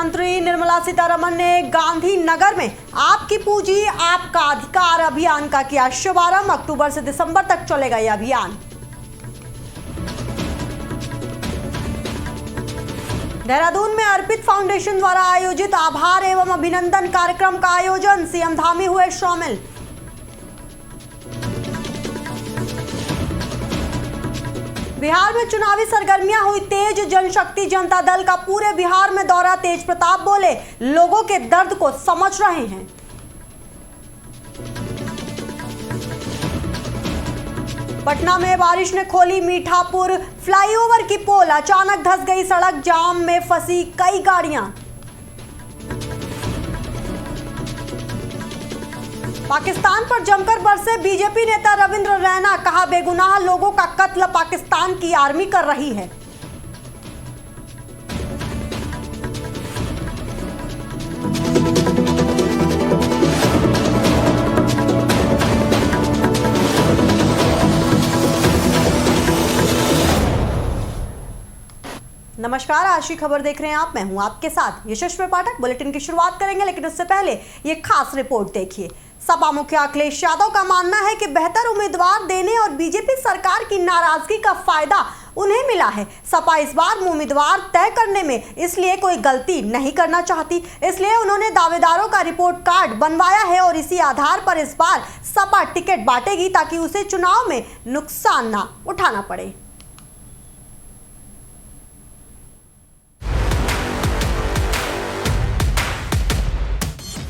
मंत्री निर्मला सीतारमण ने गांधीनगर में आपकी पूंजी आपका अधिकार अभियान का किया शुभारंभ। अक्टूबर से दिसंबर तक चलेगा यह अभियान। देहरादून में अर्पित फाउंडेशन द्वारा आयोजित आभार एवं अभिनंदन कार्यक्रम का आयोजन, सीएम धामी हुए शामिल। बिहार में चुनावी सरगर्मियां हुई तेज, जनशक्ति जनता दल का पूरे बिहार में दौरा। तेज प्रताप बोले, लोगों के दर्द को समझ रहे हैं। पटना में बारिश ने खोली मीठापुर फ्लाईओवर की पोल, अचानक धंस गई सड़क, जाम में फंसी कई गाड़ियां। पाकिस्तान पर जमकर बरसे बीजेपी नेता रविंद्र रैना, कहा बेगुनाह लोगों का कत्ल पाकिस्तान की आर्मी कर रही है। नमस्कार, आज की खबर देख रहे हैं आप। मैं हूं आपके साथ यशस्वी पाठक। बुलेटिन की शुरुआत करेंगे, लेकिन उससे पहले ये खास रिपोर्ट देखिए। सपा मुखिया अखिलेश यादव का मानना है कि बेहतर उम्मीदवार देने और बीजेपी सरकार की नाराजगी का फायदा उन्हें मिला है। सपा इस बार उम्मीदवार तय करने में इसलिए कोई गलती नहीं करना चाहती, इसलिए उन्होंने दावेदारों का रिपोर्ट कार्ड बनवाया है और इसी आधार पर इस बार सपा टिकट बांटेगी ताकि उसे चुनाव में नुकसान ना उठाना पड़े।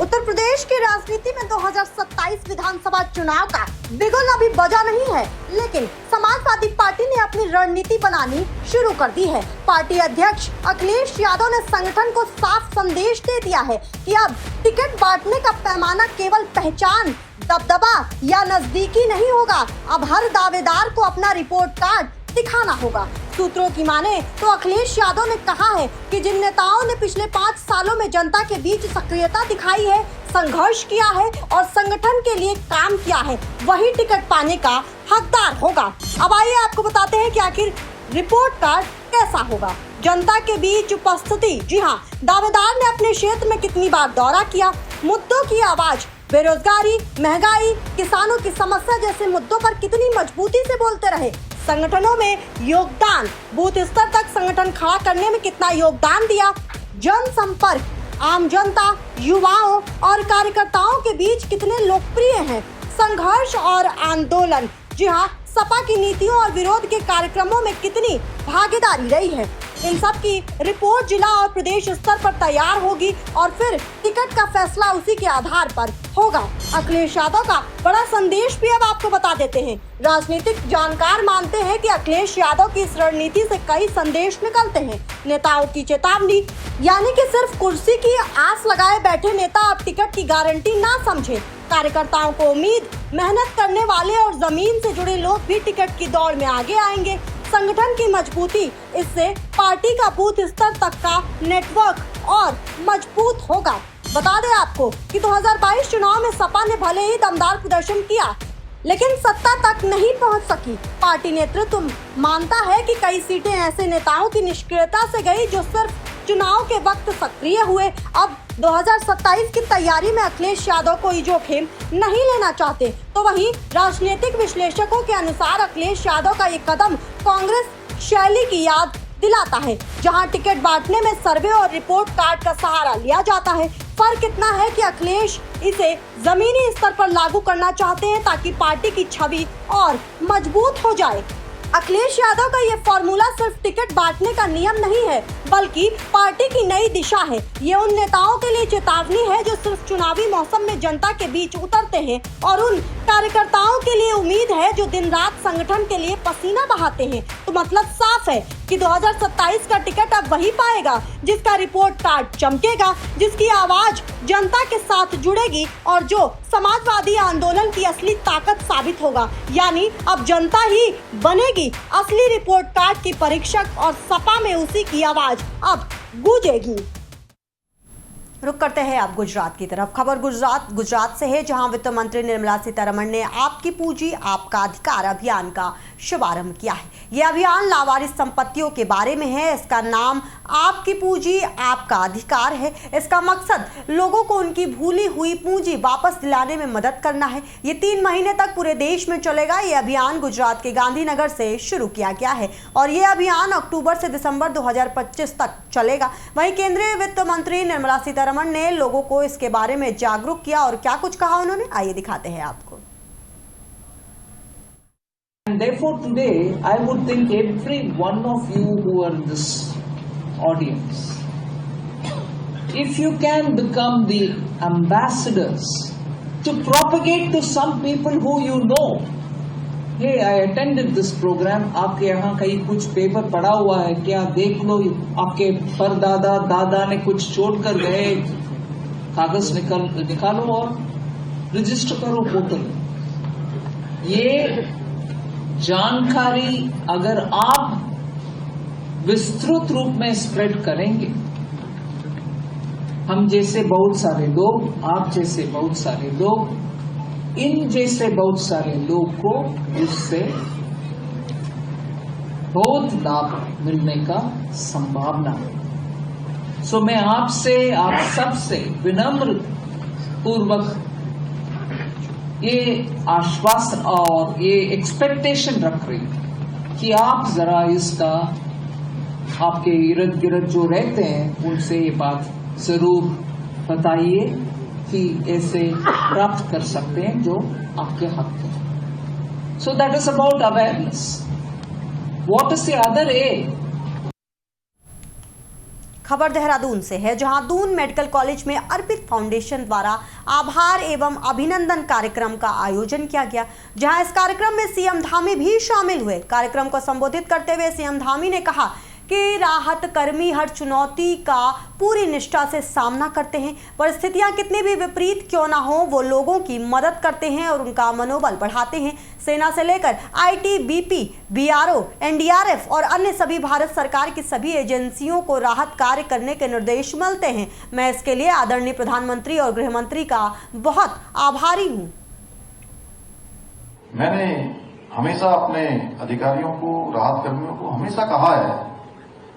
उत्तर प्रदेश की राजनीति में 2027 विधानसभा चुनाव का बिगुल अभी बजा नहीं है, लेकिन समाजवादी पार्टी ने अपनी रणनीति बनानी शुरू कर दी है। पार्टी अध्यक्ष अखिलेश यादव ने संगठन को साफ संदेश दे दिया है कि अब टिकट बांटने का पैमाना केवल पहचान, दबदबा या नजदीकी नहीं होगा। अब हर दावेदार को अपना रिपोर्ट कार्ड दिखाना होगा। सूत्रों की माने तो अखिलेश यादव ने कहा है कि जिन नेताओं ने पिछले 5 सालों में जनता के बीच सक्रियता दिखाई है, संघर्ष किया है और संगठन के लिए काम किया है, वही टिकट पाने का हकदार होगा। अब आइए आपको बताते हैं कि आखिर रिपोर्ट कार्ड कैसा होगा। जनता के बीच उपस्थिति, जी हाँ, दावेदार ने अपने क्षेत्र में कितनी बार दौरा किया, मुद्दों की आवाज, बेरोजगारी, महंगाई, किसानों की समस्या जैसे मुद्दों पर कितनी मजबूती से बोलते रहे, संगठनों में योगदान, बूथ स्तर तक संगठन खड़ा करने में कितना योगदान दिया, जनसंपर्क, आम जनता, युवाओं और कार्यकर्ताओं के बीच कितने लोकप्रिय हैं, संघर्ष और आंदोलन, जी हाँ, सपा की नीतियों और विरोध के कार्यक्रमों में कितनी भागीदारी रही है। इन सब की रिपोर्ट जिला और प्रदेश स्तर पर तैयार होगी और फिर टिकट का फैसला उसी के आधार पर होगा। अखिलेश यादव का बड़ा संदेश भी अब आपको बता देते हैं। राजनीतिक जानकार मानते हैं कि अखिलेश यादव की इस रणनीति से कई संदेश निकलते हैं। नेताओं की चेतावनी, यानी कि सिर्फ कुर्सी की आस लगाए बैठे नेता अब टिकट की गारंटी ना समझे। कार्यकर्ताओं को उम्मीद, मेहनत करने वाले और जमीन से जुड़े लोग भी टिकट की दौड़ में आगे आएंगे। संगठन की मजबूती, इससे पार्टी का बूथ स्तर तक का नेटवर्क और मजबूत होगा। बता दें आपको कि 2022 चुनाव में सपा ने भले ही दमदार प्रदर्शन किया, लेकिन सत्ता तक नहीं पहुंच सकी। पार्टी नेतृत्व मानता है कि कई सीटें ऐसे नेताओं की निष्क्रियता से गई जो सिर्फ चुनाव के वक्त सक्रिय हुए। अब 2027 की तैयारी में अखिलेश यादव कोई जोखिम नहीं लेना चाहते। तो वहीं राजनीतिक विश्लेषकों के अनुसार अखिलेश यादव का ये कदम कांग्रेस शैली की याद दिलाता है, जहां टिकट बांटने में सर्वे और रिपोर्ट कार्ड का सहारा लिया जाता है। फर्क इतना है कि अखिलेश इसे जमीनी स्तर पर लागू करना चाहते हैं ताकि पार्टी की छवि और मजबूत हो जाए। अखिलेश यादव का ये फॉर्मूला सिर्फ टिकट बांटने का नियम नहीं है, बल्कि पार्टी की नई दिशा है। ये उन नेताओं के लिए चेतावनी है जो सिर्फ चुनावी मौसम में जनता के बीच उतरते हैं और उन कार्यकर्ताओं के लिए उम्मीद है जो दिन रात संगठन के लिए पसीना बहाते हैं। तो मतलब साफ है कि 2027 का टिकट अब वही पाएगा जिसका रिपोर्ट कार्ड चमकेगा, जिसकी आवाज जनता के साथ जुड़ेगी और जो समाजवादी आंदोलन की असली ताकत साबित होगा। यानी अब जनता ही बनेगी असली रिपोर्ट कार्ड की परीक्षक और सपा में उसी की आवाज अब गूंजेगी। रुक करते हैं आप गुजरात की तरफ। खबर गुजरात से है, जहां वित्त मंत्री निर्मला सीतारमण ने आपकी पूंजी आपका अधिकार अभियान का शुभारंभ किया है। यह अभियान लावारिस संपत्तियों के बारे में है। इसका नाम आपकी पूंजी आपका अधिकार है। इसका मकसद लोगों को उनकी भूली हुई पूंजी वापस दिलाने में मदद करना है। ये 3 महीने तक पूरे देश में चलेगा। यह अभियान गुजरात के गांधीनगर से शुरू किया गया है और यह अभियान अक्टूबर से दिसंबर 2025 तक चलेगा। वहीं केंद्रीय वित्त मंत्री निर्मला सीतारमण ने लोगों को इसके बारे में जागरूक किया और क्या कुछ कहा उन्होंने, आइए दिखाते हैं आपको। And therefore today I would think every one of you who are in this audience, if you can become the ambassadors to propagate to some people who you know, hey, I attended this program, आपके यहाँ कहीं कुछ paper पड़ा हुआ है क्या, देख लो, आपके परदादा दादा ने कुछ छोड़ कर गए, कागज निकालो और रजिस्टर करो पोर्टल। ये जानकारी अगर आप विस्तृत रूप में स्प्रेड करेंगे, हम जैसे बहुत सारे लोग, आप जैसे बहुत सारे लोग, इन जैसे बहुत सारे लोग को इससे बहुत लाभ मिलने का संभावना है। सो मैं आपसे, आप सबसे विनम्र पूर्वक ये आश्वासन और ये एक्सपेक्टेशन रख रही हूं कि आप जरा इसका, आपके इर्द गिर्द जो रहते हैं उनसे ये बात जरूर बताइए कि ऐसे प्राप्त कर सकते हैं जो आपके हक है। So that is about awareness. What is the other A? खबर देहरादून से है, जहां दून मेडिकल कॉलेज में अर्पित फाउंडेशन द्वारा आभार एवं अभिनंदन कार्यक्रम का आयोजन किया गया, जहां इस कार्यक्रम में सीएम धामी भी शामिल हुए। कार्यक्रम को संबोधित करते हुए सीएम धामी ने कहा कि राहत कर्मी हर चुनौती का पूरी निष्ठा से सामना करते हैं। परिस्थितियां कितनी भी विपरीत क्यों ना हो, वो लोगों की मदद करते हैं और उनका मनोबल बढ़ाते हैं। सेना से लेकर आईटीबीपी, बीआरओ, एनडीआरएफ और अन्य सभी भारत सरकार की सभी एजेंसियों को राहत कार्य करने के निर्देश मिलते हैं। मैं इसके लिए आदरणीय प्रधानमंत्री और गृह मंत्री का बहुत आभारी हूँ। मैंने हमेशा अपने अधिकारियों को, राहत कर्मियों को हमेशा कहा है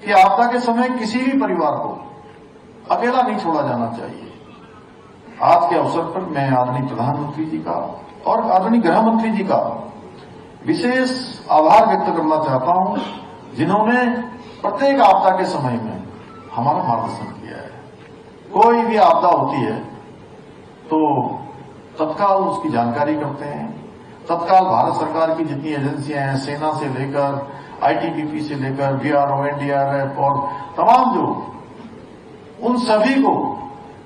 कि आपदा के समय किसी भी परिवार को अकेला नहीं छोड़ा जाना चाहिए। आज के अवसर पर मैं आदरणीय प्रधानमंत्री जी का और आदरणीय गृह मंत्री जी का विशेष आभार व्यक्त करना चाहता हूं, जिन्होंने प्रत्येक आपदा के समय में हमारा मार्गदर्शन किया है। कोई भी आपदा होती है तो तत्काल उसकी जानकारी करते हैं। तत्काल भारत सरकार की जितनी एजेंसियां हैं, सेना से लेकर आईटीबीपी से लेकर बीआरओ, एनडीआरएफ और तमाम जो, उन सभी को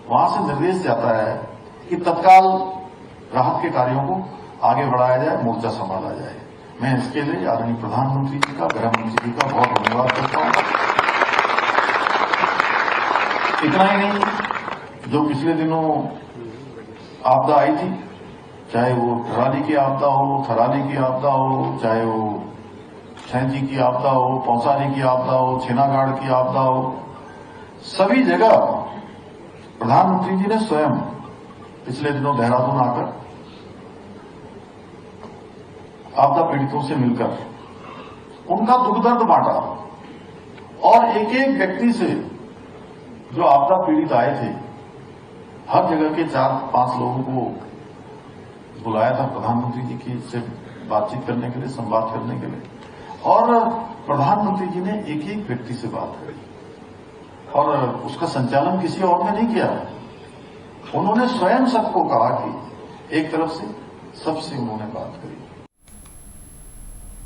वहां से निर्देश जाता है कि तत्काल राहत के कार्यों को आगे बढ़ाया जाए, मोर्चा संभाला जाए। मैं इसके लिए आदरणीय प्रधानमंत्री जी का, गृह मंत्री जी का बहुत धन्यवाद करता हूं। इतना ही नहीं, जो पिछले दिनों आपदा आई थी, चाहे वो धराली की आपदा हो, थराली की आपदा हो, चाहे वो छैंची की आपदा हो, पौसारी की आपदा हो, छेनागाड़ की आपदा हो, सभी जगह प्रधानमंत्री जी ने स्वयं पिछले दिनों देहरादून आकर आपदा पीड़ितों से मिलकर उनका दुख दर्द बांटा और एक एक व्यक्ति से, जो आपदा पीड़ित आए थे, हर जगह के 4-5 लोगों को बुलाया था प्रधानमंत्री जी की से बातचीत करने के लिए, संवाद करने के लिए। और प्रधानमंत्री जी ने एक एक व्यक्ति से बात करी और उसका संचालन किसी और ने नहीं किया। उन्होंने स्वयं सबको कहा कि एक तरफ से सबसे उन्होंने बात करी।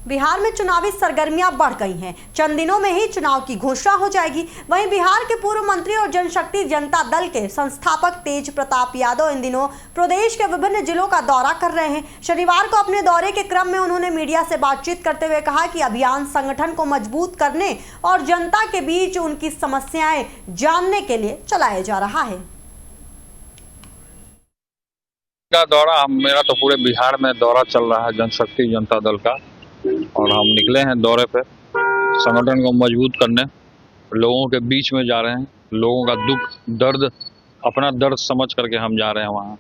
बिहार में चुनावी सरगर्मियां बढ़ गई हैं। चंद दिनों में ही चुनाव की घोषणा हो जाएगी। वहीं बिहार के पूर्व मंत्री और जनशक्ति जनता दल के संस्थापक तेज प्रताप यादव इन दिनों प्रदेश के विभिन्न जिलों का दौरा कर रहे हैं। शनिवार को अपने दौरे के क्रम में उन्होंने मीडिया से बातचीत करते हुए कहा कि अभियान संगठन को मजबूत करने और जनता के बीच उनकी समस्याएं जानने के लिए चलाया जा रहा है। दौरा मेरा तो पूरे बिहार में दौरा चल रहा है जनशक्ति जनता दल का, और हम निकले हैं दौरे पे संगठन को मजबूत करने, लोगों के बीच में जा रहे हैं, लोगों का दुख दर्द अपना दर्द समझ करके हम जा रहे हैं वहाँ।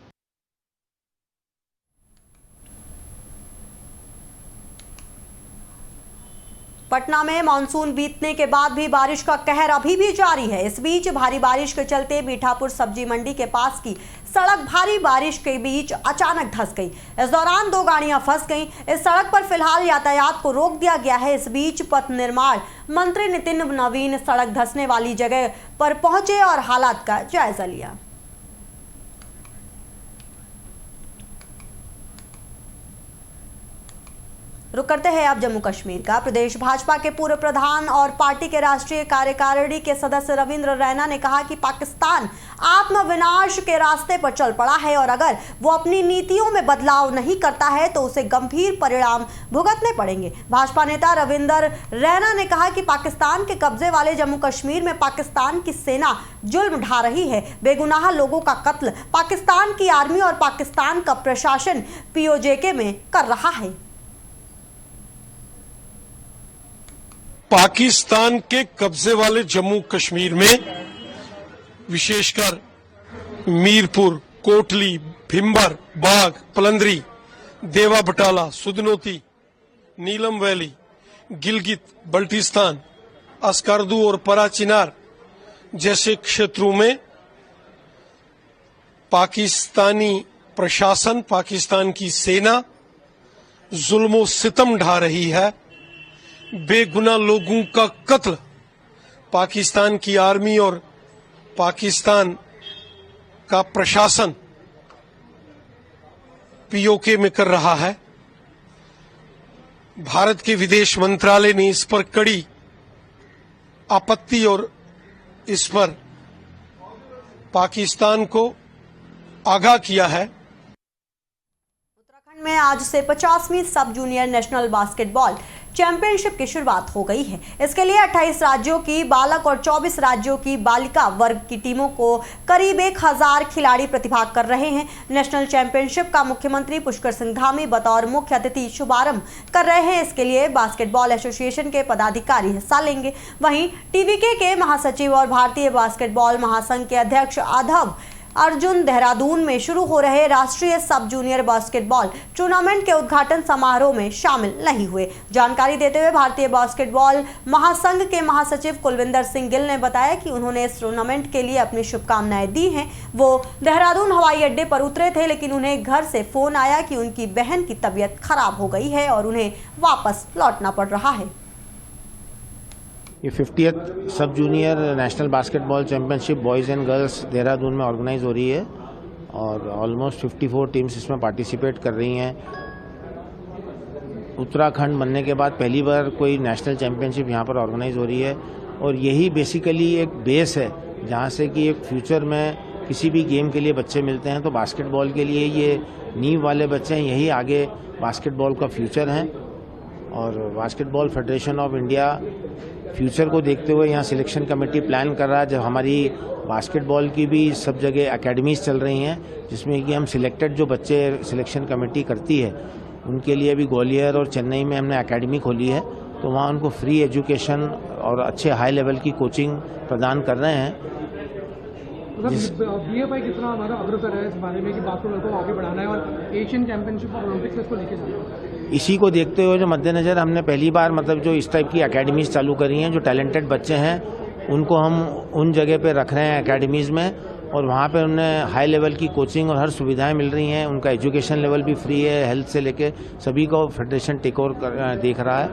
पटना में मानसून बीतने के बाद भी बारिश का कहर अभी भी जारी है। इस बीच भारी बारिश के चलते मीठापुर सब्जी मंडी के पास की सड़क भारी बारिश के बीच अचानक धंस गई। इस दौरान 2 गाड़ियां फंस गईं। इस सड़क पर फिलहाल यातायात को रोक दिया गया है। इस बीच पथ निर्माण मंत्री नितिन नवीन सड़क धंसने वाली जगह पर पहुंचे और हालात का जायजा लिया। रुक करते हैं अब जम्मू कश्मीर का। प्रदेश भाजपा के पूर्व प्रधान और पार्टी के राष्ट्रीय कार्यकारिणी के सदस्य रविंद्र रैना ने कहा कि पाकिस्तान आत्मविनाश के रास्ते पर चल पड़ा है और अगर वो अपनी नीतियों में बदलाव नहीं करता है तो उसे गंभीर परिणाम भुगतने पड़ेंगे। भाजपा नेता रविंद्र रैना ने कहा कि पाकिस्तान के कब्जे वाले जम्मू कश्मीर में पाकिस्तान की सेना जुल्म ढा रही है। बेगुनाह लोगों का कत्ल पाकिस्तान की आर्मी और पाकिस्तान का प्रशासन पीओजे में कर रहा है। पाकिस्तान के कब्जे वाले जम्मू कश्मीर में विशेषकर मीरपुर, कोटली, भिंबर, बाग, पलंदरी, देवा बटाला, सुदनोती, नीलम वैली, गिलगित बल्टिस्तान, अस्करदू और पराचिनार जैसे क्षेत्रों में पाकिस्तानी प्रशासन, पाकिस्तान की सेना जुल्म सितम ढा रही है। बेगुनाह लोगों का कत्ल पाकिस्तान की आर्मी और पाकिस्तान का प्रशासन पीओके में कर रहा है। भारत के विदेश मंत्रालय ने इस पर कड़ी आपत्ति और इस पर पाकिस्तान को आगाह किया है। उत्तराखंड में आज से 50वीं सब जूनियर नेशनल बास्केटबॉल चैंपियनशिप की शुरुआत हो गई है। इसके लिए 28 राज्यों की बालक और 24 राज्यों की बालिका वर्ग की टीमों को करीब 1000 खिलाड़ी प्रतिभाग कर रहे हैं। नेशनल चैंपियनशिप का मुख्यमंत्री पुष्कर सिंह धामी बतौर मुख्य अतिथि शुभारंभ कर रहे हैं। इसके लिए बास्केटबॉल एसोसिएशन के पदाधिकारी हिस्सा लेंगे। वहीं टीवीके के महासचिव और भारतीय बास्केटबॉल महासंघ के अध्यक्ष आधव अर्जुन देहरादून में शुरू हो रहे राष्ट्रीय सब जूनियर बास्केटबॉल टूर्नामेंट के उद्घाटन समारोह में शामिल नहीं हुए। जानकारी देते हुए भारतीय बास्केटबॉल महासंघ के महासचिव कुलविंदर सिंह गिल ने बताया कि उन्होंने इस टूर्नामेंट के लिए अपनी शुभकामनाएं दी हैं। वो देहरादून हवाई अड्डे पर उतरे थे, लेकिन उन्हें घर से फोन आया कि उनकी बहन की तबीयत खराब हो गई है और उन्हें वापस लौटना पड़ रहा है। ये 50th सब junior national basketball championship boys and girls Dehradun में ऑर्गेनाइज हो रही है और ऑलमोस्ट 54 टीम्स इसमें पार्टिसिपेट कर रही हैं। उत्तराखंड बनने के बाद पहली बार कोई नेशनल चैंपियनशिप यहाँ पर ऑर्गेनाइज हो रही है और यही बेसिकली एक बेस है जहाँ से कि एक फ्यूचर में किसी भी गेम के लिए बच्चे मिलते हैं तो बास्केटबॉल के लिए ये नींव वाले बच्चे हैं, यही आगे बास्केटबॉल का फ्यूचर हैं। और basketball federation of India future को देखते हुए यहाँ सिलेक्शन कमेटी प्लान कर रहा है। जब हमारी बास्केटबॉल की भी सब जगह एकेडमीज चल रही हैं जिसमें कि हम सिलेक्टेड जो बच्चे सिलेक्शन कमेटी करती है उनके लिए भी ग्वालियर और चेन्नई में हमने एकेडमी खोली है, तो वहाँ उनको फ्री एजुकेशन और अच्छे हाई लेवल की कोचिंग प्रदान कर रहे हैं। बीएफआई कितना हमारा अग्रसर है इस बारे में कि बास्केटबॉल को आगे बढ़ाना है और एशियन चैंपियनशिप और ओलंपिक्स में इसको लेके जाना है। इसी को देखते हुए जो मद्देनजर हमने पहली बार जो इस टाइप की एकेडमीज चालू करी हैं, जो टैलेंटेड बच्चे हैं उनको हम उन जगह पे रख रहे हैं एकेडमीज में और वहाँ पे उन्हें हाई लेवल की कोचिंग और हर सुविधाएं मिल रही हैं। उनका एजुकेशन लेवल भी फ्री है, हेल्थ से लेके सभी को फेडरेशन टेक ओवर देख रहा है।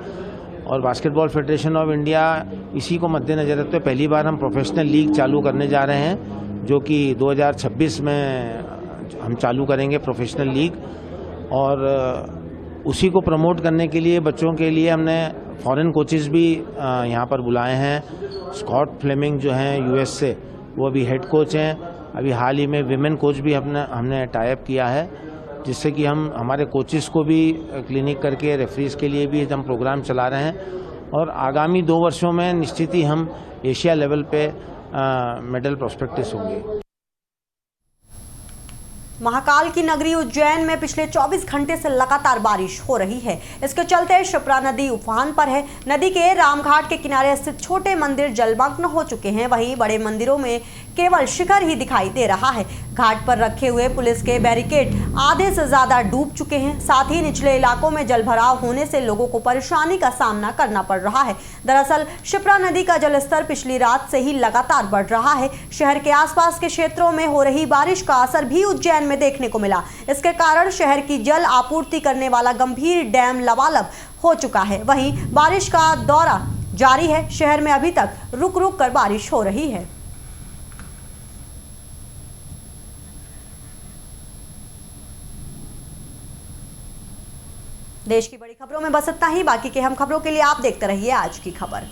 और बास्केटबॉल फेडरेशन ऑफ इंडिया इसी को मद्देनजर रखते हुए पहली बार हम प्रोफेशनल लीग चालू करने जा रहे हैं जो कि 2026 में हम चालू करेंगे प्रोफेशनल लीग। और उसी को प्रमोट करने के लिए बच्चों के लिए हमने फॉरेन कोचेस भी यहाँ पर बुलाए हैं। स्कॉट फ्लेमिंग जो हैं यूएस से, वो अभी हेड कोच हैं। अभी हाल ही में विमेन कोच भी हमने टाई अप किया है जिससे कि हम हमारे कोचेस को भी क्लिनिक करके रेफरीज के लिए भी हम प्रोग्राम चला रहे हैं और आगामी 2 वर्षों में निश्चित ही हम एशिया लेवल पे मेडल प्रोस्पेक्टिस होंगे। महाकाल की नगरी उज्जैन में पिछले 24 घंटे से लगातार बारिश हो रही है। इसके चलते शिप्रा नदी उफान पर है। नदी के रामघाट के किनारे स्थित छोटे मंदिर जलमग्न हो चुके हैं। वहीं बड़े मंदिरों में केवल शिखर ही दिखाई दे रहा है। घाट पर रखे हुए पुलिस के बैरिकेड आधे से ज्यादा डूब चुके हैं। साथ ही निचले इलाकों में जलभराव होने से लोगों को परेशानी का सामना करना पड़ रहा है। दरअसल शिप्रा नदी का जलस्तर पिछली रात से ही लगातार बढ़ रहा है। शहर के आसपास के क्षेत्रों में हो रही बारिश का असर भी उज्जैन में देखने को मिला। इसके कारण शहर की जल आपूर्ति करने वाला गंभीर डैम लबालब हो चुका है। वहीं बारिश का दौरा जारी है। शहर में अभी तक रुक रुक कर बारिश हो रही है। देश की बड़ी खबरों में बस इतना ही। बाकी के हम खबरों के लिए आप देखते रहिए आज की खबर।